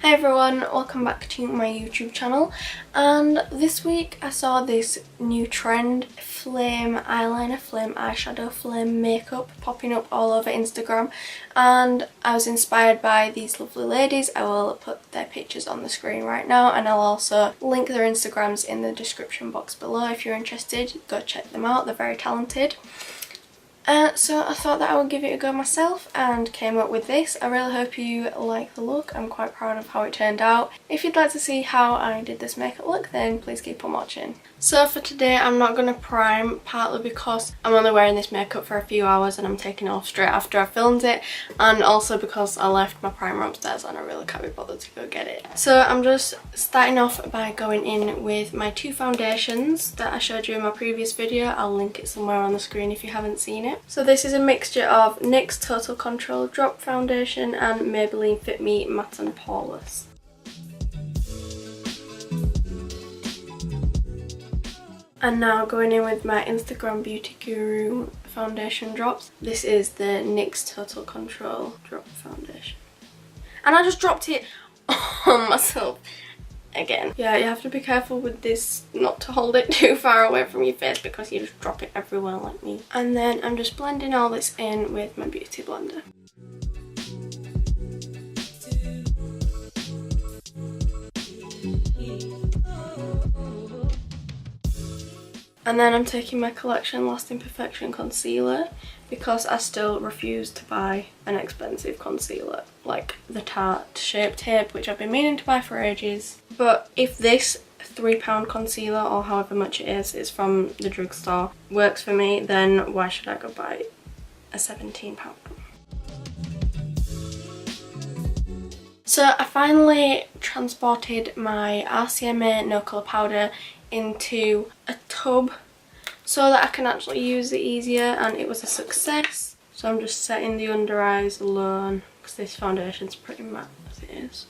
Hi everyone, welcome back to my YouTube channel, and this week I saw this new trend, flame eyeliner, flame eyeshadow, flame makeup popping up all over Instagram, and I was inspired by these lovely ladies. I will put their pictures on the screen right now, and I'll also link their Instagrams in the description box below. If you're interested, go check them out, they're very talented. So I thought that I would give it a go myself and came up with this. I really hope you like the look. I'm quite proud of how it turned out. If you'd like to see how I did this makeup look, then please keep on watching. So for today I'm not going to prime, partly because I'm only wearing this makeup for a few hours and I'm taking it off straight after I filmed it, and also because I left my primer upstairs and I really can't be bothered to go get it. So I'm just starting off by going in with my two foundations that I showed you in my previous video. I'll link it somewhere on the screen if you haven't seen it. So this is a mixture of NYX Total Control Drop Foundation and Maybelline Fit Me Matte and Poreless. And now going in with my Instagram Beauty Guru foundation drops. This is the NYX Total Control Drop Foundation. And I just dropped it on myself again. Yeah, you have to be careful with this not to hold it too far away from your face because you just drop it everywhere like me. And then I'm just blending all this in with my beauty blender. And then I'm taking my Collection Lasting Perfection concealer because I still refuse to buy an expensive concealer like the Tarte Shape Tape, which I've been meaning to buy for ages. But if this £3 concealer, or however much it is from the drugstore, works for me, then why should I go buy a £17 one? So I finally transported my RCMA No Colour Powder into a tub so that I can actually use it easier, and it was a success. So I'm just setting the under eyes alone because this foundation's pretty matte as it is.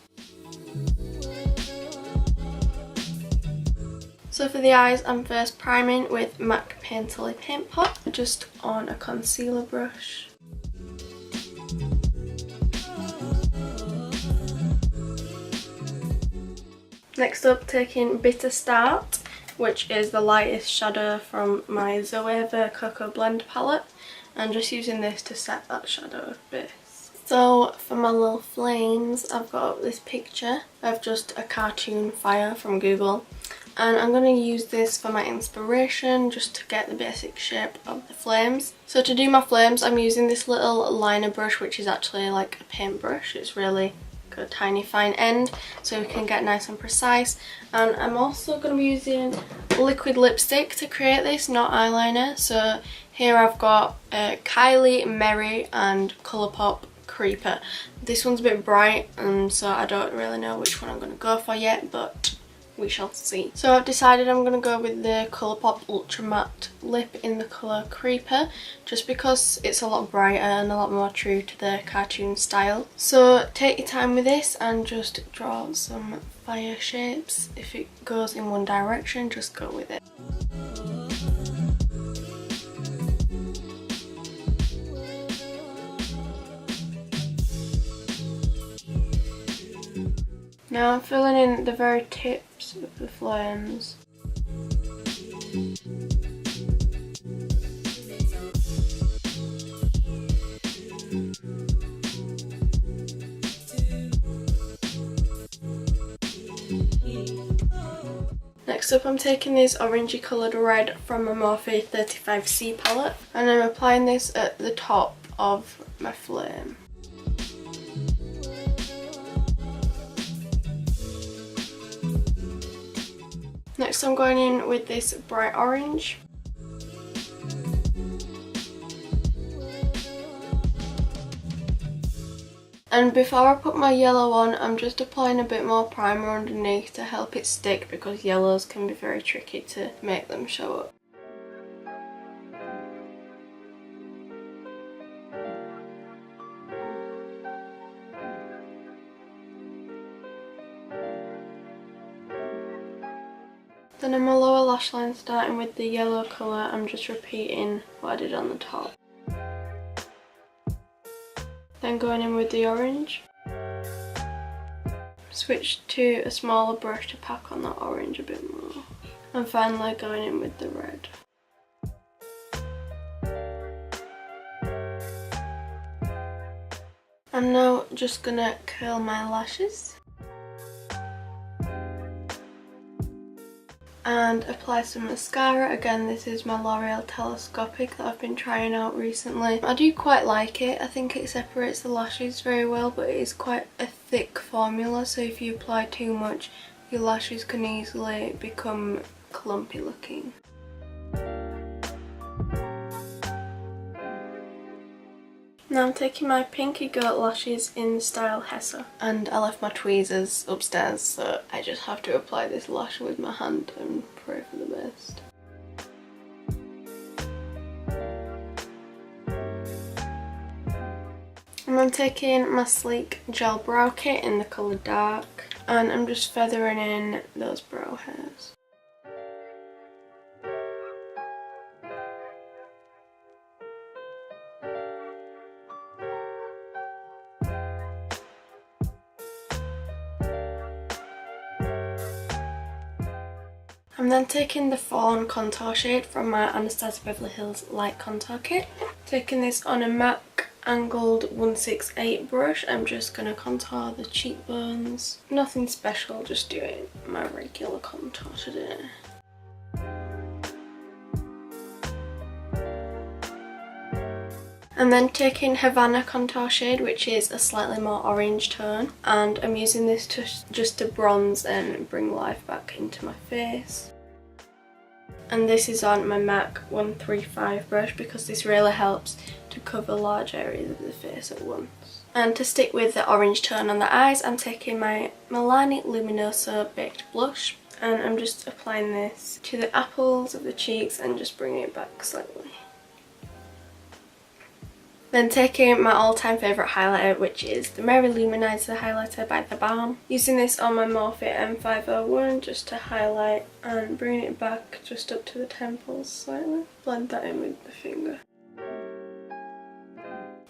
So for the eyes, I'm first priming with MAC Painterly Paint Pot, just on a concealer brush. Next up, taking Bitter Start, which is the lightest shadow from my Zoeva Cocoa Blend palette, and just using this to set that shadow base. So for my little flames, I've got up this picture of just a cartoon fire from Google, and I'm going to use this for my inspiration just to get the basic shape of the flames. So to do my flames, I'm using this little liner brush, which is actually like a paintbrush. It's really a tiny fine end so we can get nice and precise. And I'm also going to be using liquid lipstick to create this, not eyeliner. So here I've got Kylie, Merry and Colourpop Creeper. This one's a bit bright, and so I don't really know which one I'm going to go for yet, but we shall see. So I've decided I'm going to go with the Colourpop Ultra Matte Lip in the colour Creeper, just because it's a lot brighter and a lot more true to the cartoon style. So take your time with this and just draw some fire shapes. If it goes in one direction, just go with it. Now I'm filling in the very tips of the flames. Next up, I'm taking this orangey coloured red from my Morphe 35C palette, and I'm applying this at the top of my flame. Next I'm going in with this bright orange. And before I put my yellow on, I'm just applying a bit more primer underneath to help it stick, because yellows can be very tricky to make them show up. Then in my lower lash line, starting with the yellow colour, I'm just repeating what I did on the top. Then going in with the orange. switch to a smaller brush to pack on that orange a bit more. And finally going in with the red. I'm now just gonna curl my lashes and apply some mascara. Again, this is my L'Oreal Telescopic that I've been trying out recently. I do quite like it. I think it separates the lashes very well, but it is quite a thick formula, so if you apply too much, your lashes can easily become clumpy looking. Now I'm taking my Pinky Goat lashes in style Hessa, and I left my tweezers upstairs, so I just have to apply this lash with my hand and pray for the best. And I'm taking my Sleek Gel Brow Kit in the colour Dark, and I'm just feathering in those brow hairs. I'm then taking the Fawn Contour shade from my Anastasia Beverly Hills Light Contour Kit. Taking this on a MAC angled 168 brush, I'm just going to contour the cheekbones. Nothing special, just doing my regular contour today. I'm then taking Havana Contour shade, which is a slightly more orange tone, and I'm using this just to bronze and bring life back into my face. And this is on my MAC 135 brush because this really helps to cover large areas of the face at once. And to stick with the orange tone on the eyes, I'm taking my Milani Luminoso Baked Blush, and I'm just applying this to the apples of the cheeks and just bringing it back slightly. Then taking my all-time favourite highlighter, which is the Mary Luminizer highlighter by The Balm. Using this on my Morphe M501 just to highlight and bring it back just up to the temples slightly. Blend that in with the finger.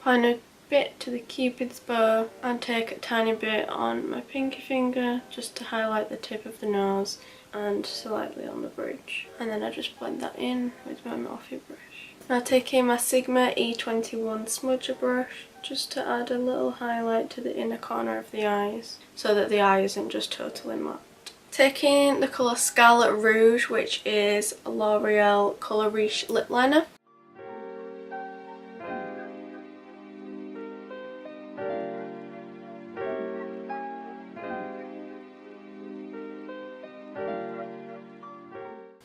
Applying a bit to the Cupid's bow and take a tiny bit on my pinky finger just to highlight the tip of the nose and slightly on the bridge. And then I just blend that in with my Morphe brush. Now taking my Sigma E21 smudger brush just to add a little highlight to the inner corner of the eyes so that the eye isn't just totally matte. Taking the colour Scarlet Rouge, which is a L'Oreal Colour Riche lip liner.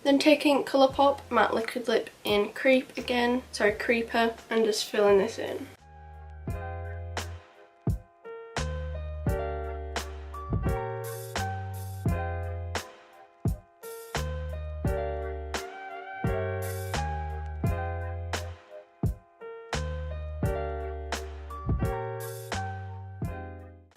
Then taking Colourpop Matte Liquid Lip in Creeper, and just filling this in.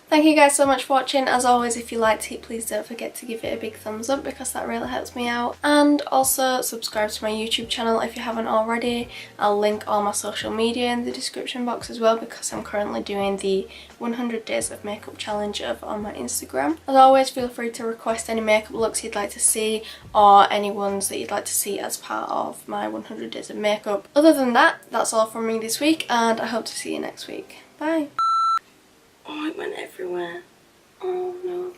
Thank you guys so much for watching. As always, if you liked it, please don't forget to give it a big thumbs up because that really helps me out. And also subscribe to my YouTube channel if you haven't already. I'll link all my social media in the description box as well because I'm currently doing the 100 Days of Makeup Challenge over on my Instagram. As always, feel free to request any makeup looks you'd like to see or any ones that you'd like to see as part of my 100 Days of Makeup. Other than that, that's all from me this week and I hope to see you next week. Bye! Oh, it went everywhere. Oh no.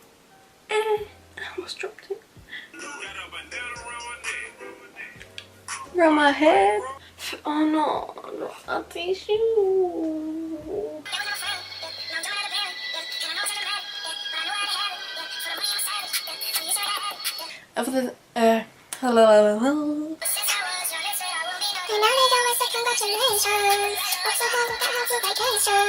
I almost dropped it. Around my head. Oh no, not a tissue. Over the hello. Congratulations.